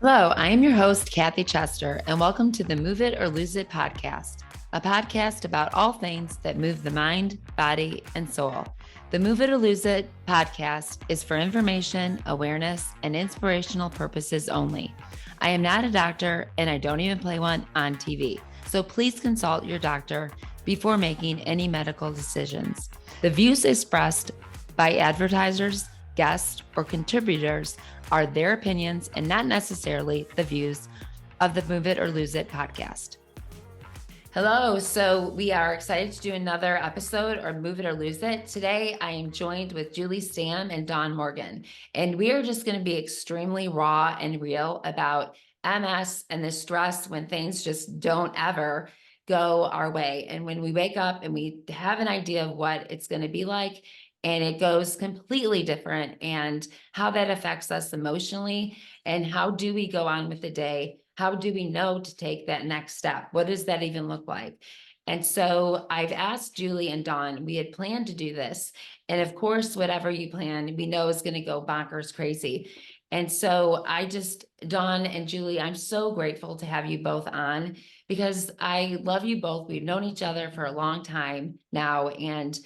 Hello, I am your host, Kathy Chester, and welcome to the Move It or Lose It podcast, a podcast about all things that move the mind, body, and soul. The Move It or Lose It podcast is for information, awareness, and inspirational purposes only. I am not a doctor, and I don't even play one on TV, so please consult your doctor before making any medical decisions. The views expressed by advertisers, guests, or contributors are their opinions and not necessarily the views of the Move It or Lose It podcast. Hello. So we are excited to do another episode or Move It or Lose It. Today, I am joined with Julie Stamm and Dawn Morgan, and we are just going to be extremely raw and real about MS and the stress when things just don't ever go our way. And when we wake up and we have an idea of what it's going to be like, and it goes completely different, and how that affects us emotionally, and how do we go on with the day? How do we know to take that next step? What does that even look like? And so I've asked Julie and Dawn, we had planned to do this. And of course, whatever you plan, we know is going to go bonkers crazy. And so Dawn and Julie, I'm so grateful to have you both on because I love you both. We've known each other for a long time now. And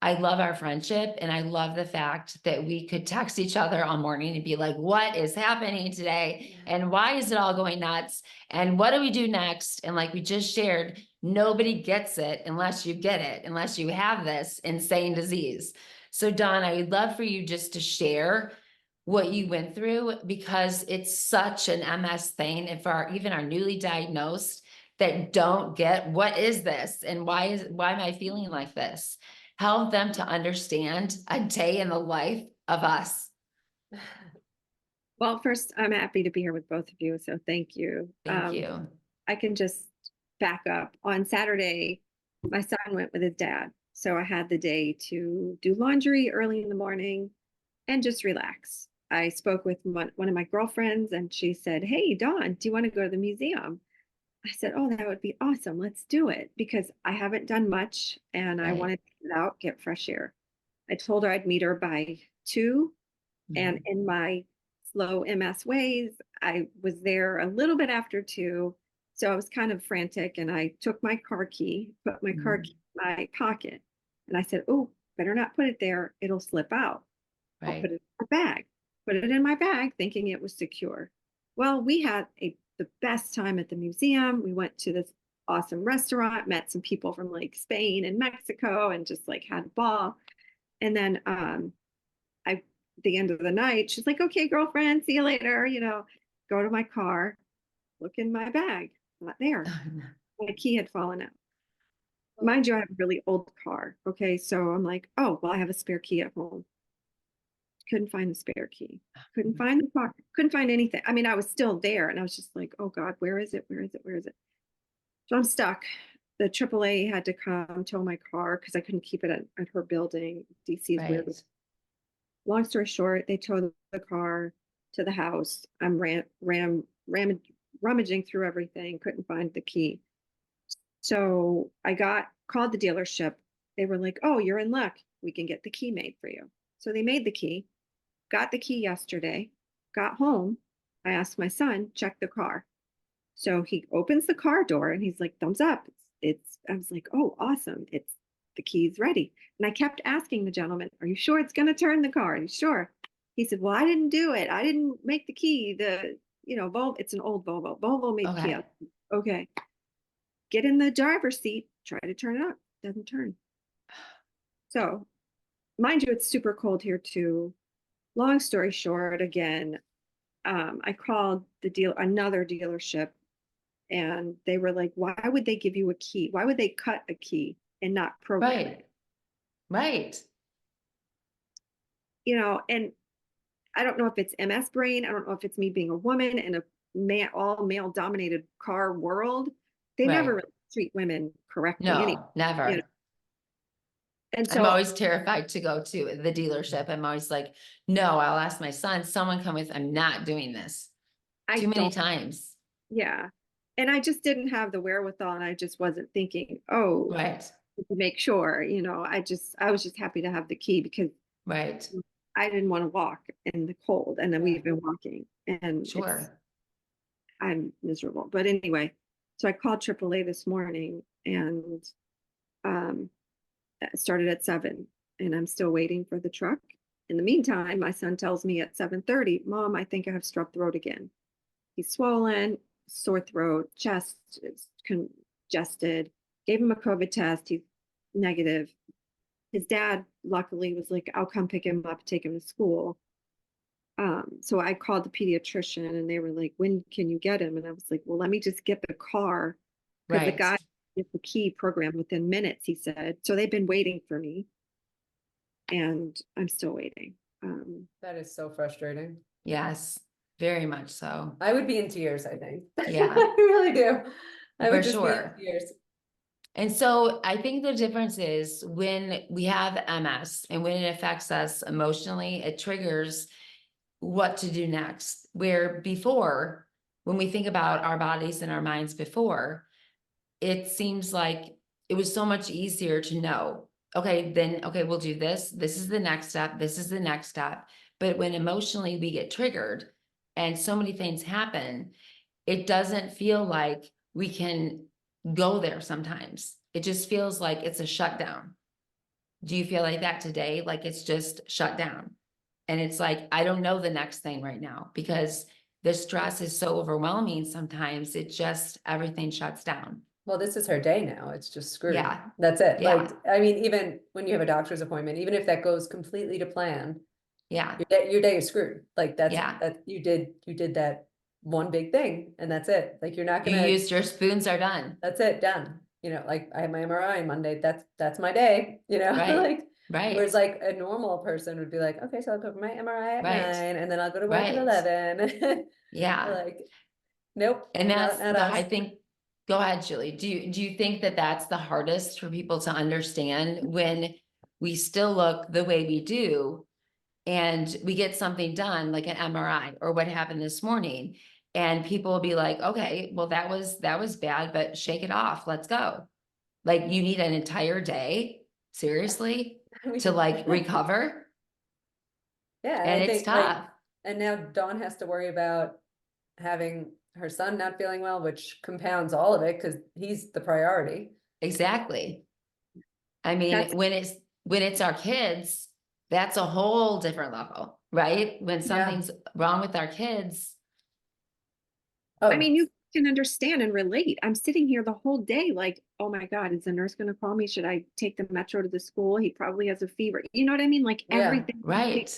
I love our friendship, and I love the fact that we could text each other all morning and be like, what is happening today? And why is it all going nuts? And what do we do next? And like we just shared, nobody gets it unless you get it, unless you have this insane disease. So Dawn, I would love for you just to share what you went through, because it's such an MS thing. And for even our newly diagnosed that don't get what is this and why am I feeling like this? Help them to understand a day in the life of us. Well, first, I'm happy to be here with both of you, so thank you. Thank you. I can just back up. On Saturday, my son went with his dad, so I had the day to do laundry early in the morning and just relax. I spoke with one of my girlfriends, and she said, "Hey, Dawn, do you want to go to the museum?" I said, "Oh, that would be awesome. Let's do it," because I haven't done much and I Right. wanted to get out, get fresh air. I told her I'd meet her by 2. And Mhm. in my slow MS ways, I was there a little bit after 2. So I was kind of frantic, and I took my car key, put my car Mhm. key in my pocket. And I said, "Oh, better not put it there. It'll slip out. I'll put Right. it in my bag." Put it in my bag thinking it was secure. Well, we had the best time at the museum. We went to this awesome restaurant, met some people from like Spain and Mexico, and just like had a ball. And then I the end of the night, she's like, "Okay, girlfriend, see you later." Go to my car, look in my bag, not there. My key had fallen out. Mind you, I have a really old car. Okay, so I'm like, "Oh, well, I have a spare key at home." Couldn't find the spare key. Couldn't find the car. Couldn't find anything. I mean, I was still there, and I was just like, "Oh God, where is it? Where is it? Where is it?" So I'm stuck. The AAA had to come tow my car because I couldn't keep it at her building. DC is weird. Right. Long story short, they towed the car to the house. I'm rummaging through everything, couldn't find the key. So I called the dealership. They were like, "Oh, you're in luck. We can get the key made for you." So they made the key, got the key yesterday, got home. I asked my son, check the car. So he opens the car door and he's like, "Thumbs up." I was like, "Oh, awesome. The key's ready." And I kept asking the gentleman, "Are you sure it's going to turn the car? Are you sure?" He said, "Well, I didn't do it. I didn't make the key. Volvo, it's an old Volvo. Volvo made the key Okay. out." Okay. Get in the driver's seat, try to turn it up. Doesn't turn. So, mind you, it's super cold here too. Long story short, again, I called another dealership, and they were like, "Why would they give you a key? Why would they cut a key and not program it?" Right. Right. And I don't know if it's MS brain. I don't know if it's me being a woman in a all male dominated car world. They never Right. really treat women correctly anyway. No, You know, never. and I'm so always terrified to go to the dealership. I'm always like, no, I'll ask my son, someone come with, I'm not doing this I too many don't, times. yeah. And I just didn't have the wherewithal, and I just wasn't thinking, oh, Right. to make sure, I was just happy to have the key because Right. I didn't want to walk in the cold. And then we've been walking, and Sure. I'm miserable. But anyway, so I called AAA this morning and um, started at 7 and I'm still waiting for the truck. In the meantime, my son tells me at 7:30, Mom, I think I have strep throat again. He's swollen, sore throat, chest is congested. Gave him a COVID test. He's negative. His dad, luckily, was like, I'll come pick him up, take him to school. So I called the pediatrician and they were like, when can you get him? And I was like, well, let me just get the car because the Right. guy is the key program within minutes, he said. So they've been waiting for me and I'm still waiting. That is so frustrating. Yes, very much so. I would be in tears, I think. Yeah. I really do. I For would just sure. be in tears. And so I think the difference is when we have MS and when it affects us emotionally, it triggers what to do next. Where before, when we think about our bodies and our minds before, it seems like it was so much easier to know, okay, then, okay, we'll do this. This is the next step. This is the next step. But when emotionally we get triggered and so many things happen, it doesn't feel like we can go there sometimes. It just feels like it's a shutdown. Do you feel like that today? Like it's just shut down. And it's like, I don't know the next thing right now because the stress is so overwhelming. Sometimes it just, everything shuts down. Well, this is her day now. It's just screwed. Yeah. That's it. Yeah. Like, I mean, even when you have a doctor's appointment, even if that goes completely to plan, Yeah. your day is screwed. Like that's Yeah. that you did that one big thing and that's it. Like you're not You gonna used your spoons are done. that's it, done. You know, like I have my MRI on Monday. That's my day, you know, Right. like Right. whereas like a normal person would be like, okay, so I'll go for my MRI at Right. 9 and then I'll go to work at Right. 11. Yeah. Like, nope. And that's not the, us. I think, go ahead, Julie. Do you think that that's the hardest for people to understand when we still look the way we do and we get something done like an MRI or what happened this morning and people will be like, okay, well, that was bad, but shake it off. Let's go. Like you need an entire day, seriously, to like recover. Yeah, And I it's think like, tough. and now Dawn has to worry about having her son not feeling well, which compounds all of it because he's the priority. Exactly. I mean, That's when it's our kids, that's a whole different level, right? When something's wrong with our kids. Oh, I mean, you can understand and relate. I'm sitting here the whole day, like, oh my God, is the nurse going to call me? Should I take the metro to the school? He probably has a fever. You know what I mean? Like Yeah. everything. Right.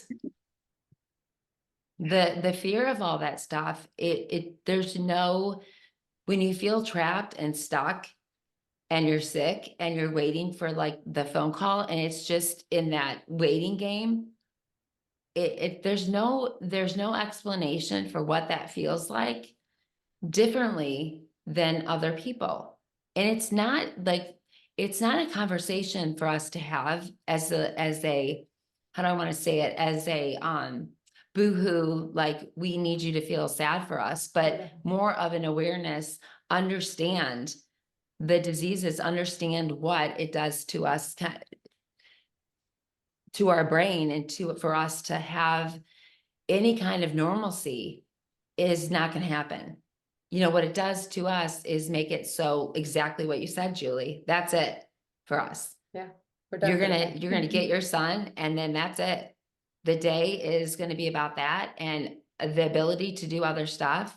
The fear of all that stuff, there's no, when you feel trapped and stuck and you're sick and you're waiting for like the phone call and it's just in that waiting game, there's no explanation for what that feels like differently than other people. And it's not a conversation for us to have as a, how do I want to say it, as a boohoo, like we need you to feel sad for us, but more of an awareness, understand the diseases, understand what it does to us, to our brain, and for us to have any kind of normalcy is not going to happen. You know, what it does to us is make it so exactly what you said, Julie. That's it for us. Yeah. We're done You're for the going day. to get your son and then that's it. The day is going to be about that and the ability to do other stuff.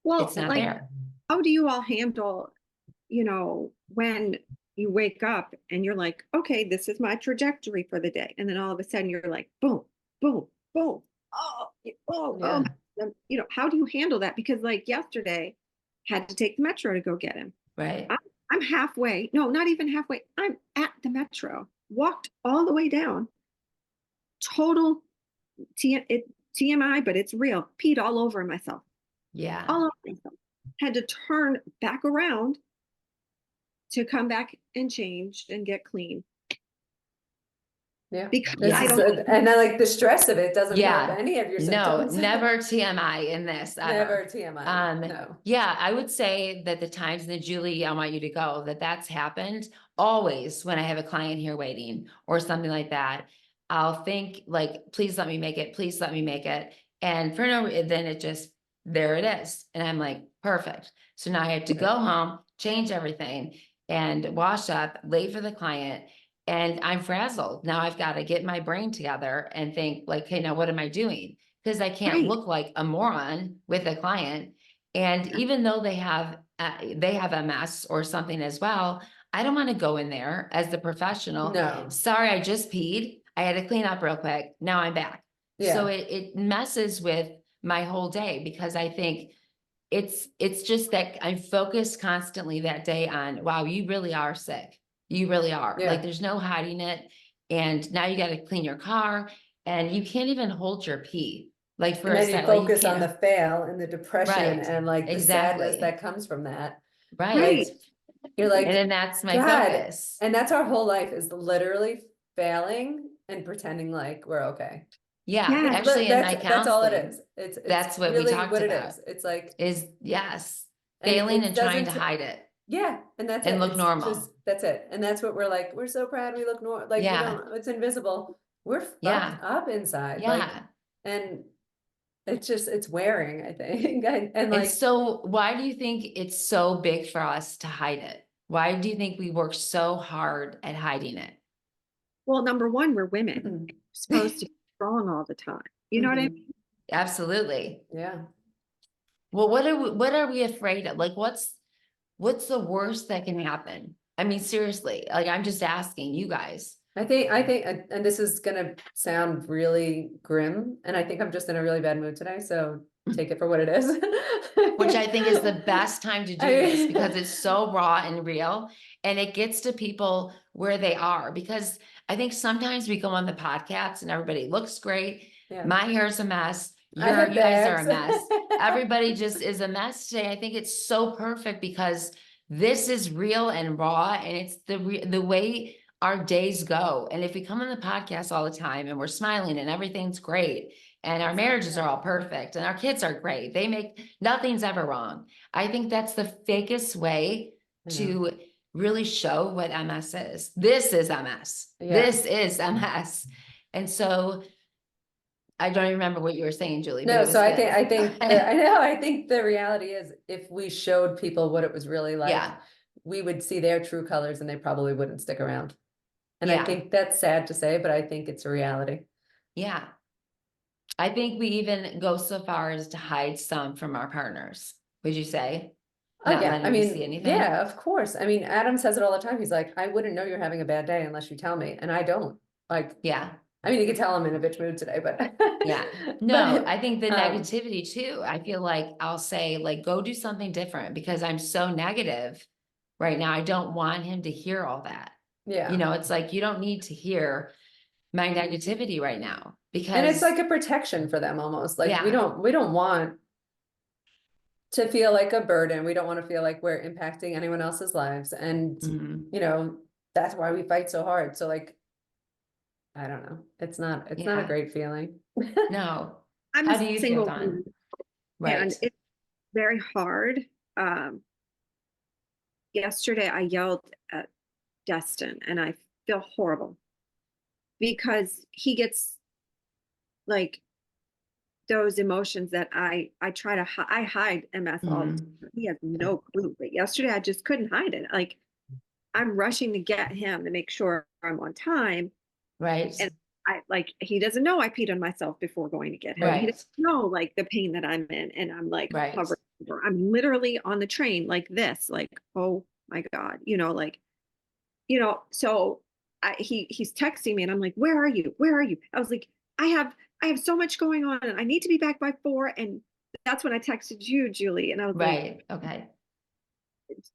Well, It's not like, there. how do you all handle, when you wake up and you're like, okay, this is my trajectory for the day. And then all of a sudden you're like, boom, boom, boom. Oh, Yeah. how do you handle that? Because like yesterday, had to take the metro to go get him. Right. I'm halfway. No, not even halfway. I'm at the metro. Walked all the way down. Total TMI, but it's real. Peed all over myself. Yeah. All over myself. Had to turn back around to come back and change and get clean. Yeah. Because Yeah. I don't. And I like the stress of it doesn't Yeah. help any of your No, symptoms. never TMI in this. Never Ever. TMI. No. Yeah, I would say that the times that Julie, I want you to go, that's happened always when I have a client here waiting or something like that. I'll think like, please let me make it. Please let me make it. And for no, then it just, there it is. And I'm like, perfect. So now I have to go home, change everything and wash up, late for the client. And I'm frazzled. Now I've got to get my brain together and think like, okay, now what am I doing? Because I can't Right. look like a moron with a client. And even though they have MS or something as well, I don't want to go in there as the professional. No. Sorry, I just peed. I had to clean up real quick. Now I'm back. So Yeah. it messes with my whole day because I think it's just that I'm focused constantly that day on, wow, you really are sick. You really are. Yeah. Like there's no hiding it. And now you got to clean your car and you can't even hold your pee. Like for And a then you style, like you focus on the can't. fail and the depression Right. and like the sadness Exactly. that comes from that. Right. Right. You're And like, then that's my God. focus. And that's our whole life is literally failing and pretending like we're okay. Yeah. Yeah. Actually in my That's all it counseling, is. It's that's what we really talked what it about is. It's like, is yes, and failing it and trying to doesn't, hide it yeah, and that's and it. look It's normal. just, that's it. And that's what we're like, we're so proud we look like we Yeah. don't, it's invisible. We're Yeah. fucked up inside. Yeah. Like, and it's just, it's wearing, I think. And And like, so why do you think it's so big for us to hide it? Why do you think we work so hard at hiding it? Well, number one, we're women. We're supposed to be strong all the time. You know what I Mhm. mean? Absolutely. Yeah. Well, what are we afraid of? Like, what's the worst that can happen? I mean, seriously, like, I'm just asking you guys. I think, and this is gonna sound really grim, and I think I'm just in a really bad mood today, so take it for what it is. Which I think is the best time to do this because it's so raw and real and it gets to people where they are. Because I think sometimes we go on the podcast and everybody looks great. Yeah. My hair's a mess. I have You guys are a bags. mess. Everybody just is a mess today. I think it's so perfect because this is real and raw and it's the way our days go. And if we come on the podcast all the time and we're smiling and everything's great and our marriages are all perfect and our kids are great, nothing's ever wrong. I think that's the fakest way to really show what MS is. This is MS. Yeah. This is MS. And so I don't even remember what you were saying, Julie. But No, it was so I good. think I think the reality is if we showed people what it was really like, Yeah. we would see their true colors and they probably wouldn't stick around. And I Yeah. think that's sad to say, but I think it's a reality. Yeah. I think we even go so far as to hide some from our partners. Would you say? Oh Not yeah, letting I them see mean, anything? yeah, of course. I mean, Adam says it all the time. He's like, I wouldn't know you're having a bad day unless you tell me, and I don't. Like, Yeah. I mean, you could tell I'm in a bitch mood today, but Yeah. No, but, I think the um, negativity too. I feel like I'll say, like, go do something different because I'm so negative right now. I don't want him to hear all that. yeah. You know, it's like you don't need to hear my negativity right now because And it's like a protection for them almost. Like we yeah. don't want to feel like a burden. We don't want to feel like we're impacting anyone else's lives. And Mhm. you know, that's why we fight so hard. So like, I don't know. It's not a Yeah. great feeling. No. I'm How a do you feel, single Dawn? woman, Right. and it's very hard. Yesterday I yelled at Destin and I feel horrible because he gets like those emotions that I try to I hide MS all the Mhm. time. He has no clue. But yesterday I just couldn't hide it. Like I'm rushing to get him to make sure I'm on time. Right. And I like he doesn't know I peed on myself before going to get him. He Right. doesn't know like the pain that I'm in. And I'm like Right. hovering over. I'm literally on the train like this, like, oh my God, like, so he's texting me and I'm like, where are you? Where are you? I was like, I have so much going on and I need to be back by 4. And that's when I texted you, Julie. And I was like, Right. Okay.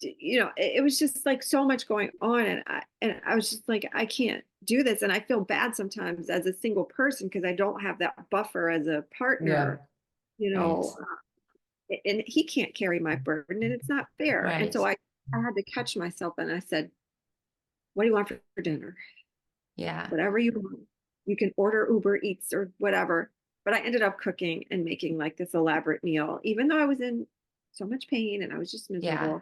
it was just like so much going on. And I was just like, I can't do this. And I feel bad sometimes as a single person because I don't have that buffer as a partner, Right. and he can't carry my burden and it's not fair. And Right. so I had to catch myself and I said, what do you want for dinner? Yeah. Whatever you want. You can order Uber Eats or whatever. But I ended up cooking and making like this elaborate meal, even though I was in so much pain and I was just miserable. Yeah.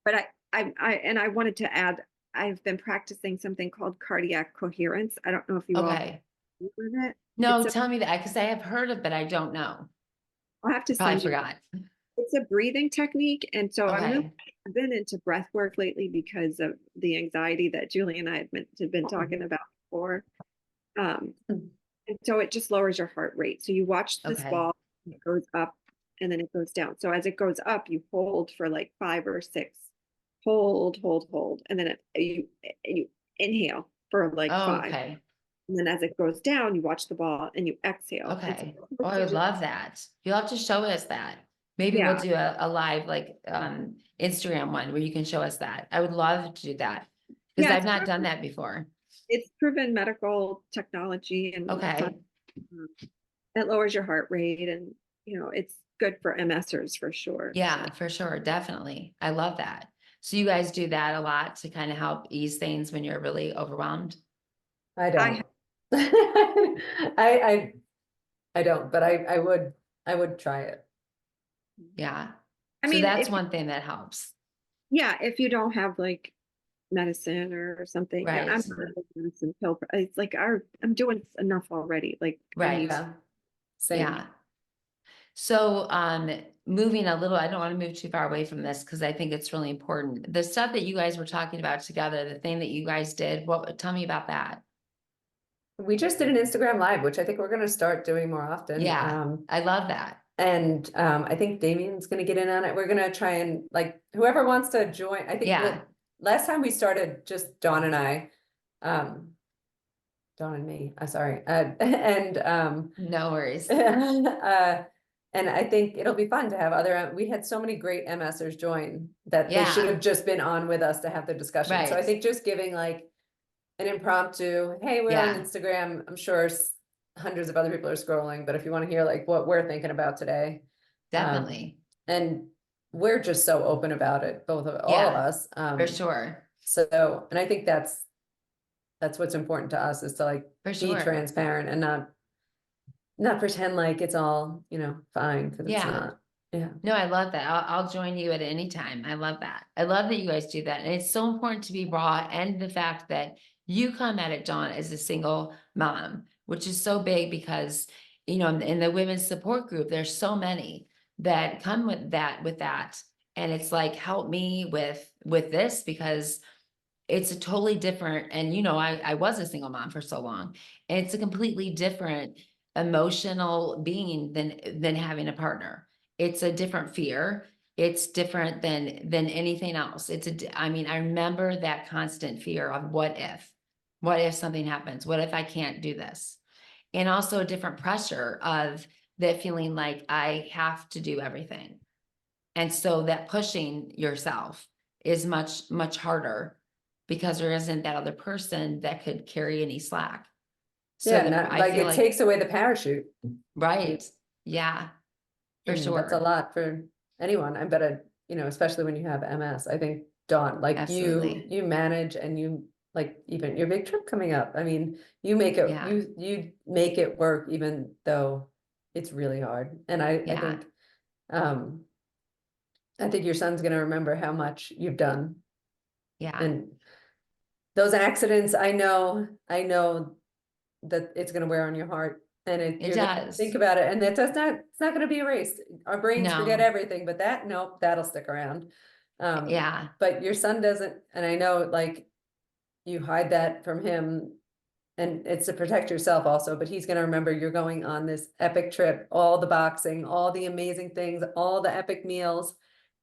But I wanted to add, I've been practicing something called cardiac coherence. I don't know if you all Okay. heard of it. No, It's tell me that because I have heard of it, I don't know. I'll have to Probably send you. forgot. It's a breathing technique. And so Okay. I've been into breath work lately because of the anxiety that Julie and I had been talking about before. Um, and so it just lowers your heart rate. So you watch this Okay. ball, it goes up and then it goes down. So as it goes up, you hold for like 5 or 6. Hold. And then you inhale for like Oh, 5. okay. And then as it goes down, you watch the ball and you exhale. And so Okay. Oh, I would love that. You'll have to show us that. Maybe we'll yeah. do a live like Instagram one where you can show us that. I would love to do that because Yeah, I've not done that before. it's proven medical technology and Okay. it lowers your heart rate and it's good for MSers for sure. Yeah, for sure. Definitely. I love that. So you guys do that a lot to kind of help ease things when you're really overwhelmed? I I don't. I don't, but I would try it. Yeah. I So mean, that's one thing that helps. if you don't have like medicine or something, Right. I'm not a medicine pill. It's like I'm doing enough already. Like I Right. need Yeah. Same. Yeah. So, moving a little, I don't want to move too far away from this because I think it's really important. The stuff that you guys were talking about together, the thing that you guys did, tell me about that. We just did an Instagram live, which I think we're going to start doing more often. Yeah, I love that. And I think Damien's going to get in on it. We're going to try and like whoever wants to join. I think Yeah. last time we started just Dawn and I, Dawn and me. Sorry, and No worries. and I think it'll be fun to have other. We had so many great MSers join that they should Yeah. have just been on with us to have the discussion. So I Right. think just giving like an impromptu, hey, we're on Yeah. Instagram. I'm sure hundreds of other people are scrolling, but if you want to hear like what we're thinking about today, Definitely. and we're just so open about it, all of Yeah, us. for sure. So, and I think that's what's important to us is to like For be sure. transparent and not pretend like it's all, fine, because it's Yeah. not. Yeah. No, I love that. I'll join you at any time. I love that. I love that you guys do that. And it's so important to be raw, and the fact that you come at it, Dawn, as a single mom, which is so big because, in the women's support group, there's so many that come with that. And it's like, help me with this because it's a totally different, and I was a single mom for so long, and it's a completely different emotional being than having a partner. It's a different fear. It's different than anything else. I mean, I remember that constant fear of what if something happens? What if I can't do this? And also a different pressure of that feeling like I have to do everything. And so that pushing yourself is much, much harder because there isn't that other person that could carry any slack. So Yeah, not, I like feel it like, takes away the parachute. right. Yeah, for And that's a sure. lot for anyone. I bet especially when you have MS. I think Dawn, like Absolutely. you manage and you like even your big trip coming up. I mean, you make it Yeah. you make it work even though it's really hard. And Yeah. I think your son's gonna remember how much you've done. Yeah. And those accidents, I know that it's gonna wear on your heart. And It you're gonna think does. about it, and it's not gonna be erased. Our brains forget No. everything, but nope, that'll stick around. Yeah. But your son doesn't, and I know like you hide that from him, and it's to protect yourself also, but he's gonna remember you're going on this epic trip, all the boxing, all the amazing things, all the epic meals,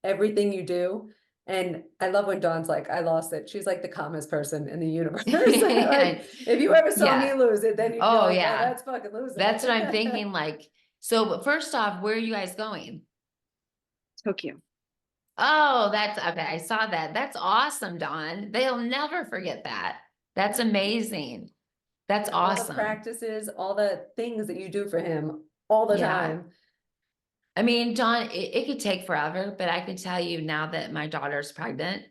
everything you do. And I love when Dawn's like, I lost it. She's like the calmest person in the universe. Like, if you ever saw me Yeah. lose it, then you'd be Oh, like, yeah. that's fucking losing That's it. what I'm thinking. Like, so first off, where are you guys going? Tokyo. Oh, that's okay. I saw that. That's awesome, Dawn. They'll never forget that. That's amazing. That's All the awesome. practices, all the things that you do for him all the Yeah. time. I mean, Dawn, it could take forever, but I can tell you now that my daughter's pregnant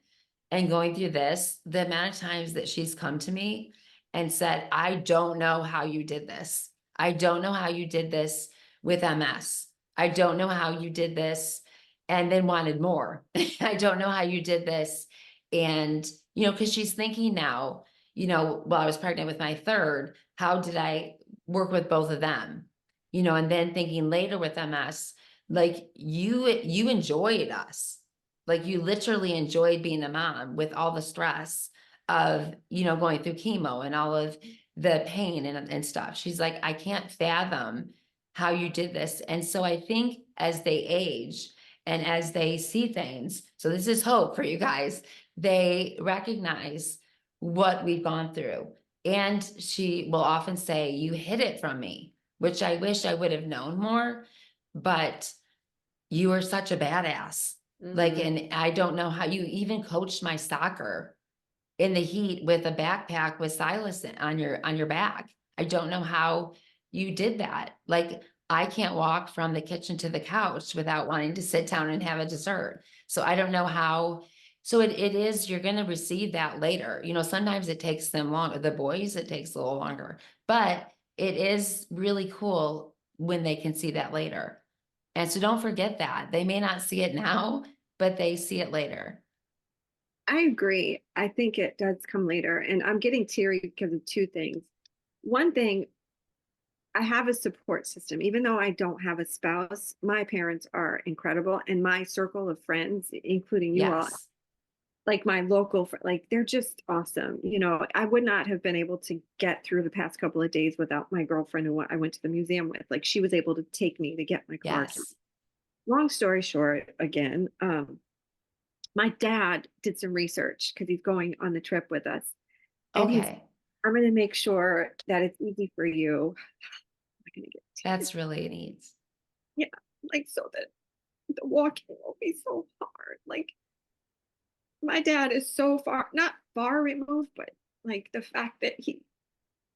and going through this, the amount of times that she's come to me and said, I don't know how you did this. I don't know how you did this with MS. I don't know how you did this, and then wanted more. I don't know how you did this. And, because she's thinking now, while I was pregnant with my third, how did I work with both of them? And then thinking later with MS, like you enjoyed us. Like you literally enjoyed being a mom with all the stress of, going through chemo and all of the pain and stuff. She's like, I can't fathom how you did this. And so I think as they age and as they see things, so this is hope for you guys, they recognize what we've gone through. And she will often say, you hid it from me, which I wish I would have known more, but you were such a badass. Like, Mhm. and I don't know how you even coached my soccer in the heat with a backpack with solace on your back. I don't know how you did that. Like, I can't walk from the kitchen to the couch without wanting to sit down and have a dessert. So I don't know how. So it is, you're going to receive that later. Sometimes it takes them longer. The boys, it takes a little longer, but it is really cool when they can see that later. And so don't forget that they may not see it now, but they see it later. I agree. I think it does come later. And I'm getting teary because of two things. One thing, I have a support system. Even though I don't have a spouse, my parents are incredible. And my circle of friends, including you all, Yes. like my local, like they're just awesome. I would not have been able to get through the past couple of days without my girlfriend who I went to the museum with. Like she was able to take me to get my car. Yes. Long story short, again, my dad did some research because he's going on the trip with us. And he's, Okay. I'm going to make sure that it's easy for you. I'm going to get tears. That's really neat. Yeah, like so that the walking will be so hard. Like my dad is so far, not far removed, but like the fact that he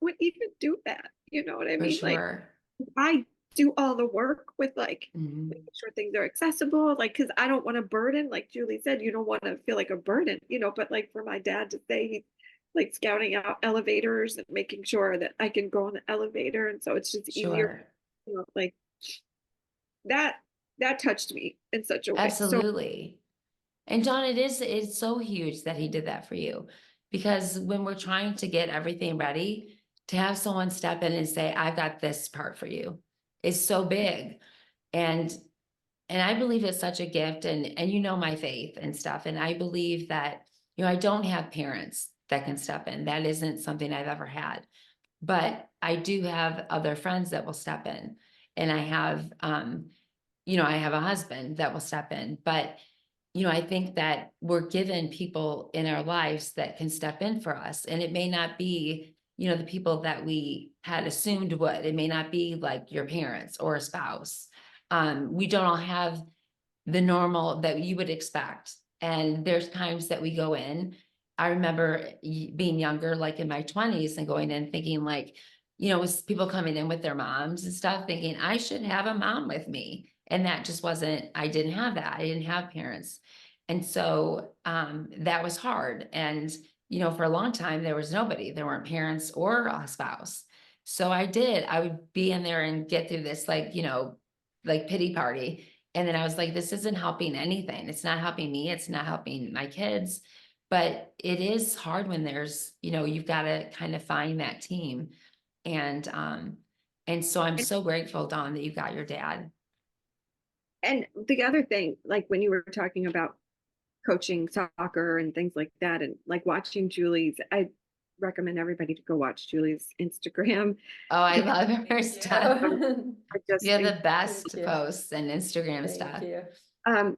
would even do that. You know what I For mean? Like sure. I do all the work with like Mhm. making sure things are accessible, like because I don't want to burden, like Julie said, you don't want to feel like a burden, but like for my dad to say he's like scouting out elevators and making sure that I can go on the elevator. And so it's just easier, Sure. like that that touched me in such a way. So Absolutely. And John, it's so huge that he did that for you, because when we're trying to get everything ready, to have someone step in and say, I've got this part for you is so big. And I believe it's such a gift, and my faith and stuff. And I believe that, I don't have parents that can step in. That isn't something I've ever had. But I do have other friends that will step in. And I have a husband that will step in. But I think that we're given people in our lives that can step in for us. And it may not be, the people that we had assumed would. It may not be like your parents or a spouse. We don't all have the normal that you would expect. And there's times that we go in. I remember being younger, like in my 20s, and going in thinking like, with people coming in with their moms and stuff, thinking I should have a mom with me. And that just wasn't, I didn't have that. I didn't have parents. And so that was hard. And, for a long time, there was nobody, there weren't parents or a spouse. So I would be in there and get through this, like, like pity party. And then I was like, this isn't helping anything. It's not helping me. It's not helping my kids. But it is hard when there's, you've got to kind of find that team. And so I'm so grateful, Dawn, that you got your dad. and the other thing, like when you were talking about coaching soccer and things like that, and like watching Julie's, I recommend everybody to go watch Julie's Instagram. Oh, I Because love her Thank stuff. you. I just You have think the best Thank you. posts and Instagram Thank stuff. you. um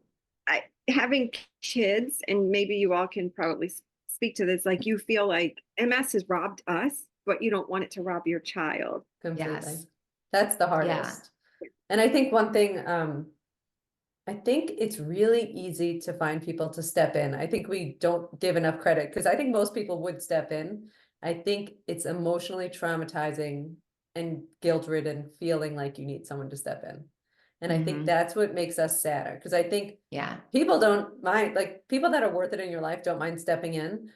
having kids, and maybe you all can probably speak to this, like you feel like MS has robbed us, but you don't want it to rob your child. Completely. Yes. That's the Yeah. hardest. And I think one thing, I think it's really easy to find people to step in. I think we don't give enough credit because I think most people would step in. I think it's emotionally traumatizing and guilt-ridden feeling like you need someone to step in. And I think Mhm. that's what makes us sadder, because I think Yeah. people don't mind, like people that are worth it in your life don't mind stepping in,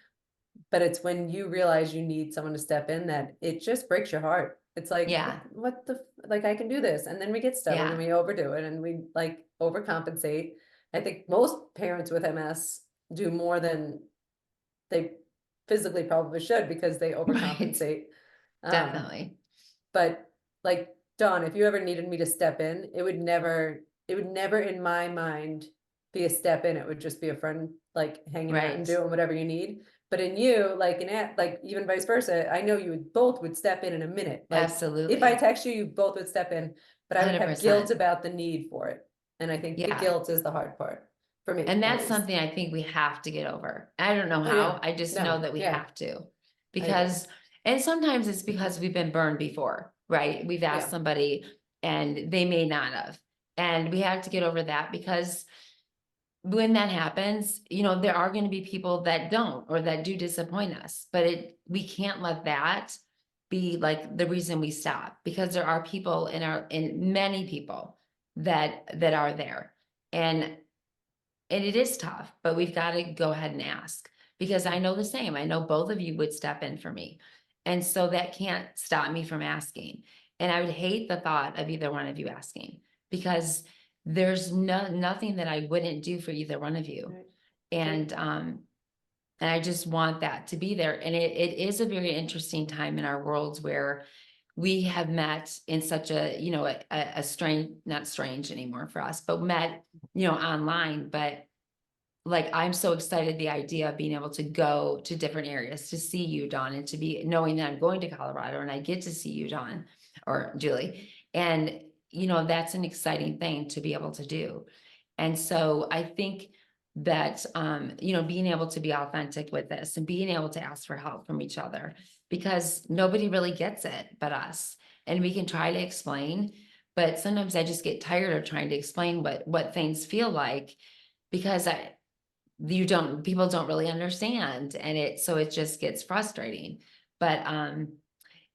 but it's when you realize you need someone to step in that it just breaks your heart. It's like, Yeah. what the, like, I can do this. And then we get stubborn and Yeah. we overdo it and we like overcompensate. I think most parents with MS do more than they physically probably should because they Right. overcompensate. Um, Definitely. but like, Dawn, if you ever needed me to step in, it would never it would never in my mind be a step in. It would just be a friend like hanging out and Right. doing whatever you need. But in you, like like even vice versa, I know you would both would step in a minute. Like if I Absolutely. text you, you both would step in, but I would have guilt 100%. about the need for it. And I think the Yeah. guilt is the hard part for me, And at that's least. something I think we have to get over. I don't know Oh yeah, how. I just know no, that we yeah, have to. I agree. Because, and sometimes it's because we've been burned before, right? We've asked Yeah. somebody and they may not have. And we have to get over that because when that happens, you know, there are going to be people that don't or that do disappoint us, but we can't let that be like the reason we stop, because there are people in many people that are there. And it is tough, but we've got to go ahead and ask, because I know the same. I know both of you would step in for me. And so that can't stop me from asking. And I would hate the thought of either one of you asking, because there's nothing that I wouldn't do for either one of you. Right. And I just want that to be there. And it is a very interesting time in our worlds where we have met in such a, you know, a strange, not strange anymore for us, but met, you know, online. But like, I'm so excited, the idea of being able to go to different areas to see you, Dawn, and to be knowing that I'm going to Colorado and I get to see you, Dawn, or Julie. And, you know, that's an exciting thing to be able to do. And so I think that, you know, being able to be authentic with this and being able to ask for help from each other, because nobody really gets it but us. And we can try to explain, but sometimes I just get tired of trying to explain what things feel like, because people don't really understand. And so it just gets frustrating. But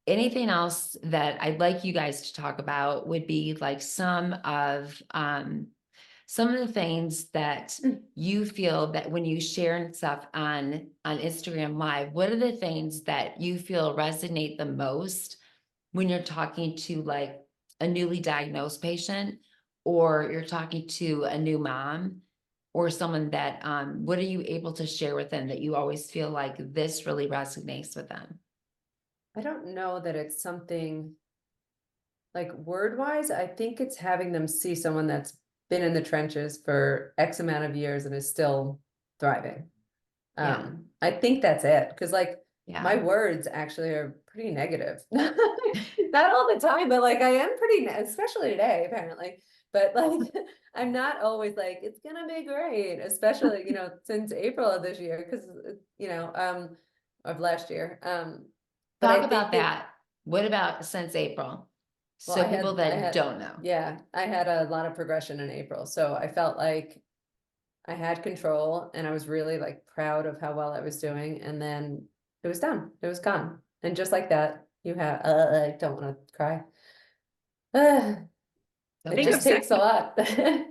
anything else that I'd like you guys to talk about would be like some of the things that you feel that when you share stuff on Instagram Live, what are the things that you feel resonate the most when you're talking to like a newly diagnosed patient, or you're talking to a new mom, or someone that, what are you able to share with them that you always feel like this really resonates with them? I don't know that it's something like word wise. I think it's having them see someone that's been in the trenches for X amount of years and is still thriving. Yeah. I think that's it. Cause like my Yeah. words actually are pretty negative. Not all the time, but like I am pretty, especially today, apparently. But like I'm not always like, it's gonna be great, especially, you know, since April of this year, because you know, of last year. But Talk I about think that. What about since April? well, So people that don't know. yeah, I had a lot of progression in April. So I felt like I had control and I was really like proud of how well I was doing. And then it was done. It was gone. And just like that, you have, I don't want to cry. It Think Okay. of just takes a seconds. lot. And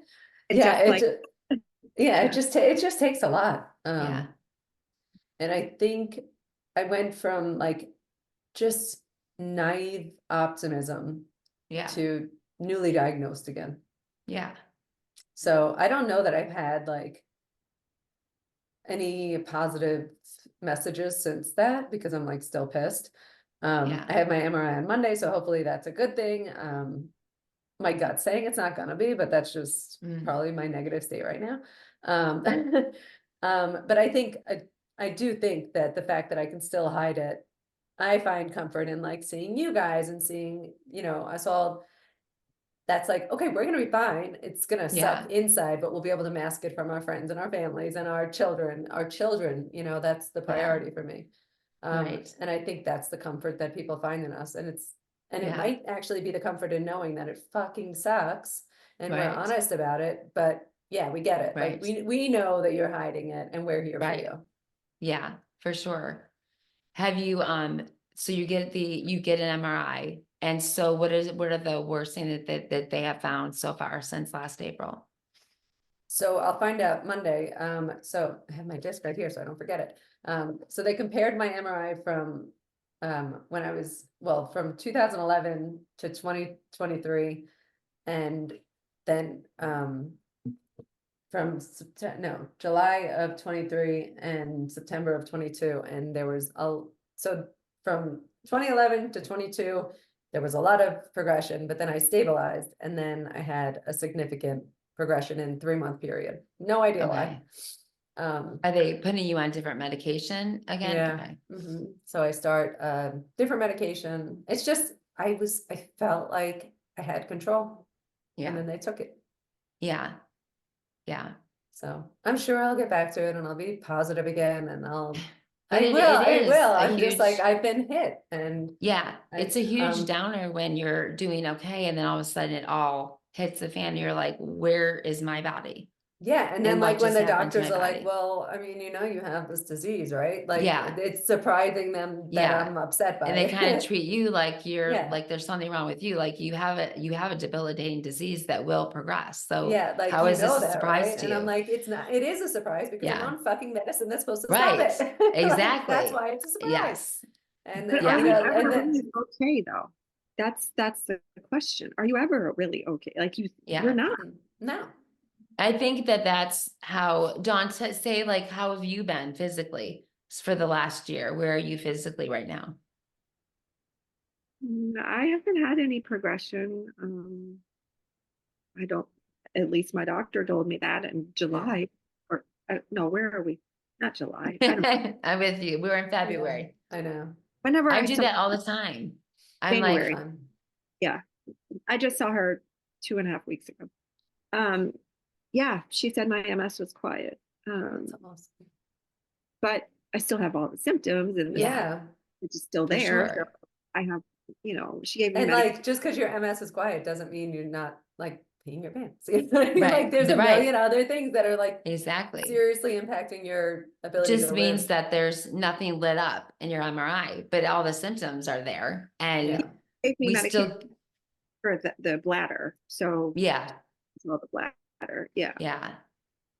Yeah, just like, yeah, yeah. it just takes a lot. Yeah. And I think I went from like just naive optimism Yeah. to newly diagnosed again. Yeah. So I don't know that I've had like any positive messages since that, because I'm like still pissed. Yeah. I had my MRI on Monday, so hopefully that's a good thing. My gut's saying it's not gonna be, but that's just probably my negative state right now. Um, but I think I do think that the fact that I can still hide it, I find comfort in like seeing you guys and seeing, you know, us all. That's like, okay, we're gonna be fine. It's gonna Yeah. suck inside, but we'll be able to mask it from our friends and our families and our children. Our children, you know, that's the Yeah. priority for me. Right. And I think that's the comfort that people find in us. And it Yeah. might actually be the comfort in knowing that it fucking sucks and we're Right. honest about it. But yeah, we get it. Like Right. we know that you're hiding it and we're here for Right. you. Yeah, for sure. Have you, so you get an MRI. And so what are the worst thing that they have found so far since last April? So I'll find out Monday. So I have my disc right here, so I don't forget it. So they compared my MRI from when I was, well, from 2011 to 2023, and then from July of 23 and September of 22, and there was so from 2011 to 22, there was a lot of progression, but then I stabilized, and then I had a significant progression in 3-month period. No idea why. Are they putting you on different medication again? Yeah. Okay. So I start different medication. It's just I felt like I had control, and Yeah. then they took it. Yeah. Yeah. So I'm sure I'll get back to it, and I'll be positive again, and But I it will. is a I'm just like, huge, I've been hit, and yeah, it's a huge um, downer when you're doing okay. And then all of a sudden it all hits the fan. And you're like, where is my body? yeah. And then And what like when just the happened to doctors my are like, body? well, I mean, you have this disease, right? Like Yeah. it's surprising them that Yeah. I'm upset by And they kind of it. treat you like you're Yeah. like there's something wrong with you. Like you have a debilitating disease that will progress. So Yeah, like how you is this know a that, surprise right? to And I'm you? like, it is a surprise because I'm Yeah. on fucking medicine that's supposed to stop Right. it. Like, that's Exactly. why it's a surprise. Yes. And But then, are Yeah. you and ever then really okay though? That's the question. Are you ever really okay? Like you're Yeah. not. no. I think that's how Dawn say, like, how have you been physically for the last year? Where are you physically right now? I haven't had any progression. I don't, at least my doctor told me that in July or no, where are we? Not July. I don't know. I'm with you. We were in February. I know. Whenever I I do saw that all the time. I'm January. like, Yeah. I just saw her 2.5 weeks ago. Yeah, she said my MS was quiet. That's awesome. But I still have all the symptoms and Yeah. it's just still for there. So sure. I have, she gave me And medication. like, just because your MS is quiet doesn't mean you're not like peeing your pants. You know what I mean? Right. Like there's a Right. million other things that are like Exactly. seriously impacting your ability Just to means live. that there's nothing lit up in your MRI, but all the symptoms are there. And Yeah. Gave me we medication still, for the bladder. So yeah, it's all the bladder. Yeah. yeah,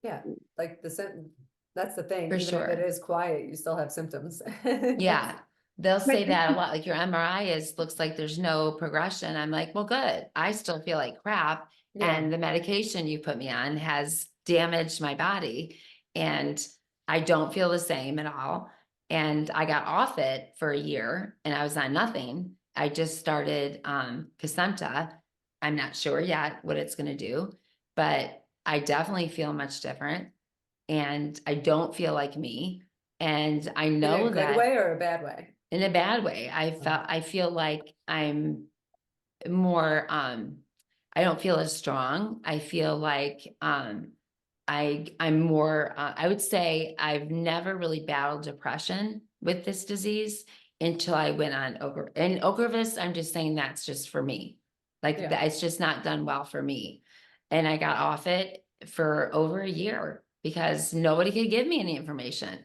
Yeah. Like that's the thing. for Even if it sure. is quiet, you still have symptoms. Yeah. They'll But say that a lot. Like your MRI looks like there's no progression. I'm like, well, good. I still feel like crap. Yeah. And the medication you put me on has damaged my body. And I don't feel the same at all. And I got off it for a year and I was on nothing. I just started Kesimpta. I'm not sure yet what it's going to do, but I definitely feel much different. And I don't feel like me. And I In know a good that way or a bad way? in a bad way. I feel like I'm more I don't feel as strong. I feel like I'm more I would say I've never really battled depression with this disease until I went on Ocrevus. I'm just saying that's just for me. Like Yeah. it's just not done well for me. And I got off it for over a year because nobody could give me any information.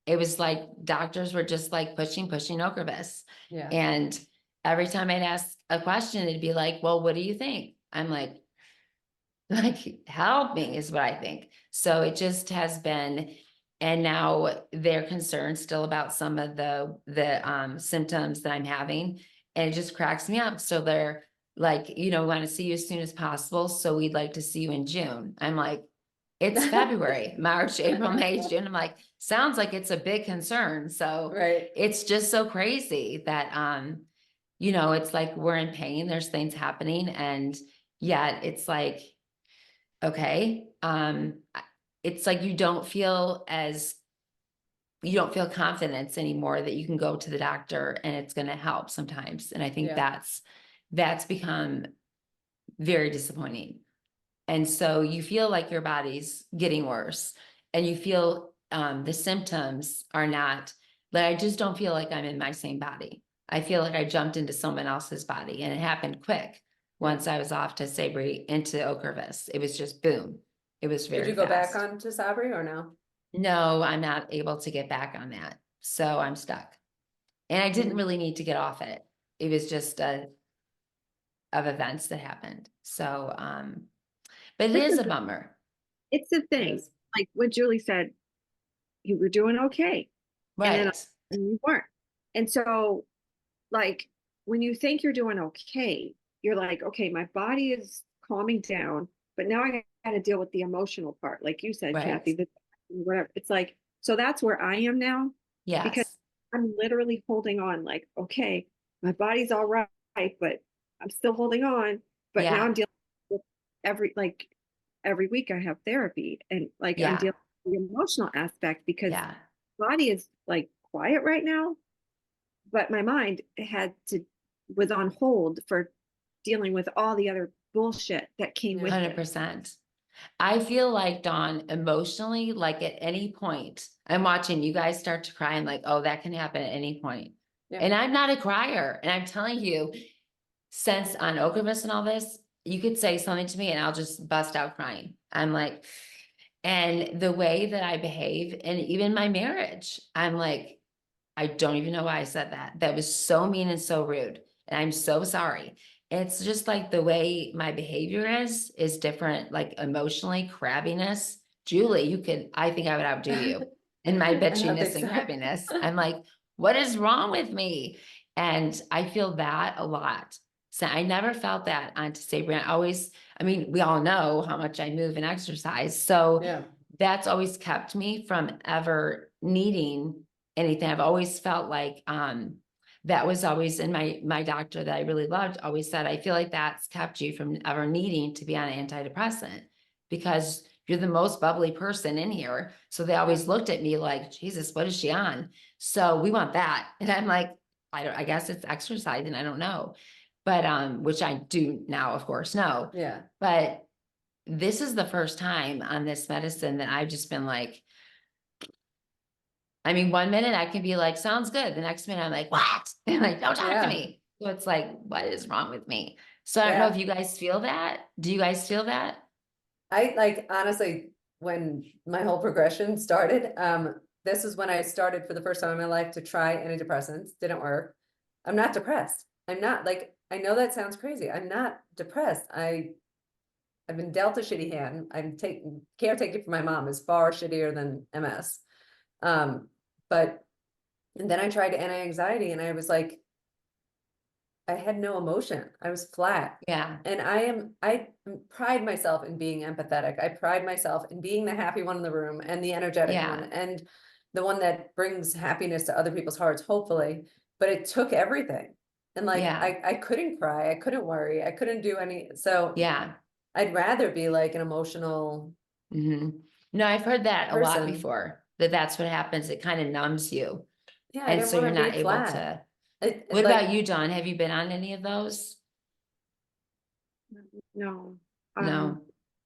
It was like doctors were just like pushing Ocrevus. Yeah. And every time I'd ask a question, it'd be like, well, what do you think? I'm like, help me is what I think. So it just has been, and now they're concerned still about some of the symptoms that I'm having, and it just cracks me up. So they're like, want to see you as soon as possible. So we'd like to see you in June. I'm like, it's February, March, April, May, June. I'm like, sounds like it's a big concern. So Right. it's just so crazy that it's like we're in pain. There's things happening, and yet it's like, okay, it's like you don't feel confidence anymore that you can go to the doctor and it's going to help sometimes. And I think Yeah. that's become very disappointing. And so you feel like your body's getting worse, and you feel the symptoms are not, like, I just don't feel like I'm in my same body. I feel like I jumped into someone else's body, and it happened quick. Once I was off to Sabri into Ocrevus, it was just boom. It was very Did you go back fast. on to Sabri or no? No, I'm not able to get back on that. So I'm stuck. And I didn't really need to get off it. It was just of events that happened. So, but it is a bummer. It's the thing. Like what Julie said, you were doing okay. And then Right. you weren't. And so, like, when you think you're doing okay, you're like, okay, my body is calming down, but now I got to deal with the emotional part. Like you said, Right. Kathy, whatever. It's like, so that's where I am now. Because Yes. I'm literally holding on, like, okay, my body's all right, but I'm still holding on, but now Yeah. I'm dealing with every week I have therapy, and like I'm Yeah. dealing with the emotional aspect because Yeah. body is like quiet right now, but my mind was on hold for dealing with all the other bullshit that came Yeah. with it. 100%. I feel like, Dawn, emotionally, like at any point, I'm watching you guys start to cry and like, oh, that can happen at any point. Yeah. And I'm not a crier. And I'm telling you, since on Okemos and all this, you could say something to me and I'll just bust out crying. I'm like, and the way that I behave, and even my marriage, I'm like, I don't even know why I said that. That was so mean and so rude. And I'm so sorry. It's just like the way my behavior is different, like emotionally, crabbiness. Julie, I think I would outdo you in my I don't think bitchiness and so. crabbiness. I'm like, what is wrong with me? And I feel that a lot. So I never felt that on to Sabrina. I mean, we all know how much I move and exercise. So Yeah. that's always kept me from ever needing anything. I've always felt like that was always in my doctor that I really loved always said, I feel like that's kept you from ever needing to be on an antidepressant because you're the most bubbly person in here. So they always looked at me like, Jesus, what is she on? So we want that. And I'm like, I guess it's exercise and I don't know. But which I do now, of course, know. Yeah. But this is the first time on this medicine that I've just been like, I mean, 1 minute I can be like, sounds good. The next minute I'm like, what? And like, don't talk to Yeah. me. So it's like, what is wrong with me? So I don't know Yeah. if you guys feel that. Do you guys feel that? I like honestly, when my whole progression started, this is when I started for the first time in my life to try antidepressants. Didn't work. I'm not depressed. I'm not like, I know that sounds crazy. I'm not depressed. I've been dealt a shitty hand. I'm taking caretaking for my mom is far shittier than MS. But and then I tried anti-anxiety and I was like, I had no emotion. I was flat. Yeah. And I pride myself in being empathetic. I pride myself in being the happy one in the room and the energetic Yeah. one and the one that brings happiness to other people's hearts, hopefully. But it took everything. And like, Yeah. I couldn't cry. I couldn't worry. I couldn't do any. So Yeah. I'd rather be like an emotional hmm No, I've heard that a lot person. before, that's what happens. It kind of numbs you. Yeah, I And didn't so want you're to be not able flat. to. It What about like, you, Dawn? Have you been on any of those? No. No.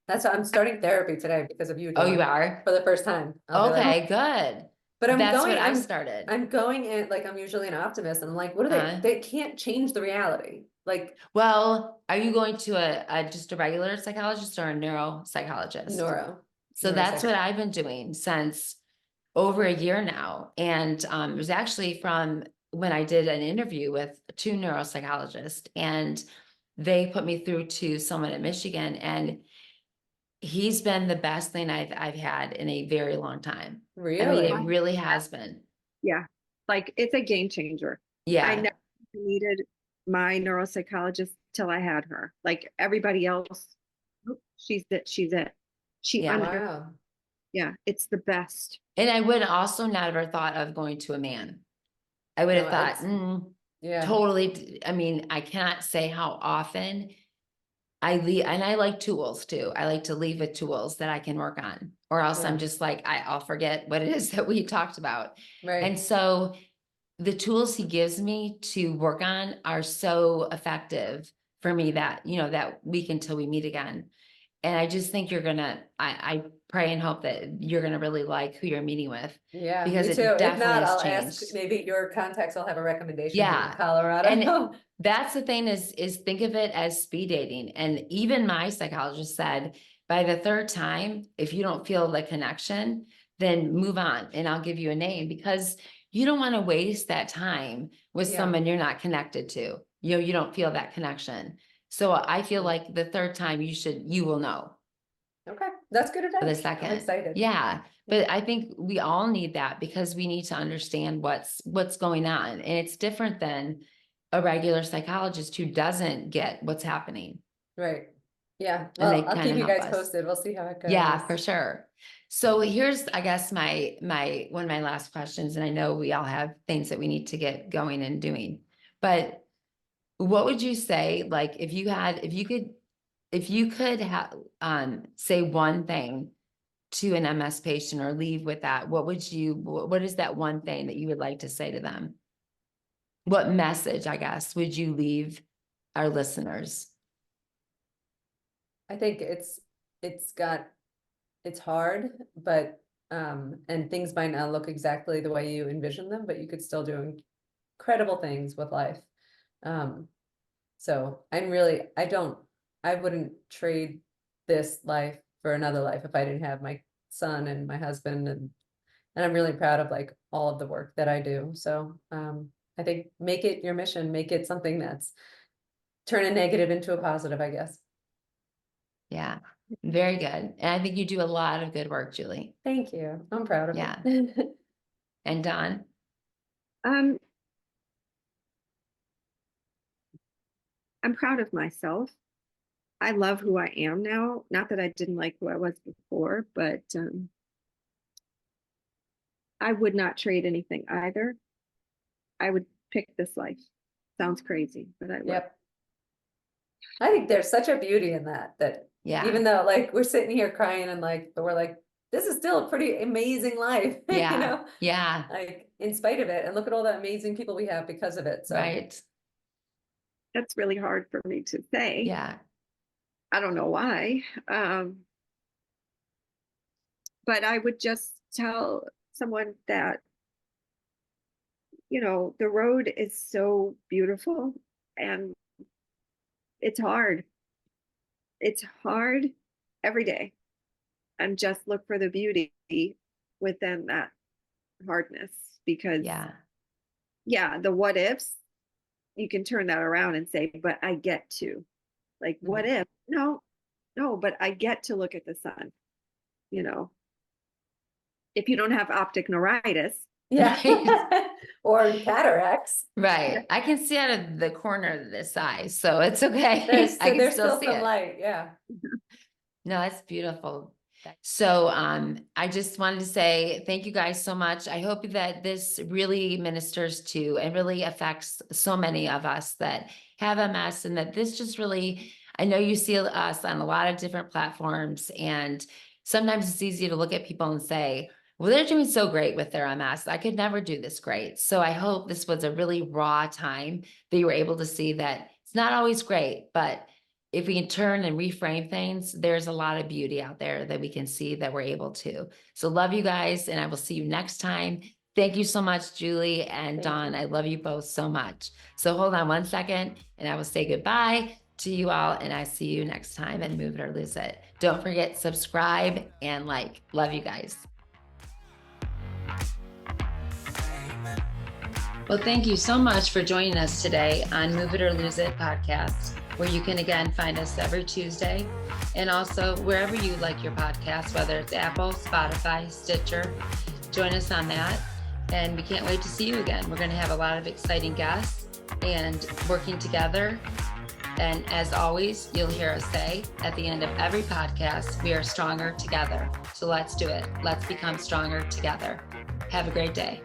that's why I'm starting therapy today because of you, Oh, you Dawn, are? for the first time. I'll be like, Okay, good. but That's what I started. I'm going in like I'm usually an optimist, and I'm like, what are Uh, they can't change the reality. Like well, are you going to just a regular psychologist or a neuropsychologist? So that's neuropsych. what I've been doing since over a year now. And it was actually from when I did an interview with two neuropsychologists, and they put me through to someone at Michigan, and he's been the best thing I've had in a very long time. I mean, it Really? really has been. Yeah. Like it's a game changer. I Yeah, never needed my neuropsychologist till I had her. Like everybody else, "Oop, she's it, she's it. She yeah. under Wow. Yeah, it's the best. And I would also never thought of going to a man. I would No, have thought, it's yeah. totally. I mean, I cannot say how often I leave, and I like tools too. I like to leave with tools that I can work on, or else I'm Yeah. just like, I'll forget what it is that we talked about. And Right. so the tools he gives me to work on are so effective for me that, that week until we meet again. And I just think I pray and hope that you're gonna really like who you're meeting with Yeah, because me too. it If definitely not, has I'll ask changed. maybe your contacts will have a recommendation from Yeah. And Colorado. that's the thing is think of it as speed dating. And even my psychologist said by the third time, if you don't feel the connection, then move on and I'll give you a name because you don't want to waste that time with Yeah. someone you're not connected to. You don't feel that connection. So I feel like the third time you will know Okay, that's good for the advice. I'm second. excited. Yeah. But I think we all need that because we need to understand what's going on. And it's different than a regular psychologist who doesn't get what's happening. Right. Yeah. And they Well, I'll kind keep of you help guys us. posted. We'll see how it Yeah, goes. for sure. So here's, I guess, my one of my last questions, and I know we all have things that we need to get going and doing. But what would you say, like, if you could have, say one thing to an MS patient or leave with that, what is that one thing that you would like to say to them? What message, I guess, would you leave our listeners? I think it's hard, but, and things might not look exactly the way you envision them, but you could still do incredible things with life. So I wouldn't trade this life for another life if I didn't have my son and my husband, and I'm really proud of like all of the work that I do. So, I think make it your mission, make it something that's turn a negative into a positive, I guess. Yeah, very good. And I think you do a lot of good work, Julie. Thank you. I'm proud of Yeah. it. And Dawn? I'm proud of myself. I love who I am now. Not that I didn't like who I was before, but I would not trade anything either. I would pick this life. Sounds crazy, but I would. Yep. I think there's such a beauty in that Yeah. even though like we're sitting here crying and like, but we're like, this is still a pretty amazing life, Yeah. you know, Yeah. like in spite of it, and look at all the amazing people we have because of it. So Right. That's really hard for me to say. Yeah. I don't know why. But I would just tell someone that, the road is so beautiful and it's hard. It's hard every day. And just look for the beauty within that hardness, because the what ifs, you can turn that around and say, but I get to, like, what if? No, but I get to look at the sun, if you don't have optic neuritis. yeah. Or cataracts. Right. I can see out of the corner of this eye, so it's okay. There's I can still see some it. light. Yeah. No, that's beautiful. So I just wanted to say thank you guys so much. I hope that this really ministers to and really affects so many of us that have MS, and that this just really, I know you see us on a lot of different platforms, and sometimes it's easy to look at people and say, well, they're doing so great with their MS. I could never do this great. So I hope this was a really raw time that you were able to see that it's not always great, but if we can turn and reframe things, there's a lot of beauty out there that we can see that we're able to. So love you guys, and I will see you next time. Thank you so much, Julie and Dawn. I love you both so much. So hold on one second, and I will say goodbye to you all, and I see you next time and Move It or Lose It. Don't forget, subscribe and like. Love you guys. Well, thank you so much for joining us today on Move It or Lose It podcast, where you can again find us every Tuesday, and also wherever you like your podcast, whether it's Apple, Spotify, Stitcher. Join us on that, and we can't wait to see you again. We're going to have a lot of exciting guests and working together. And as always, you'll hear us say at the end of every podcast, we are stronger together. So let's do it. Let's become stronger together. Have a great day.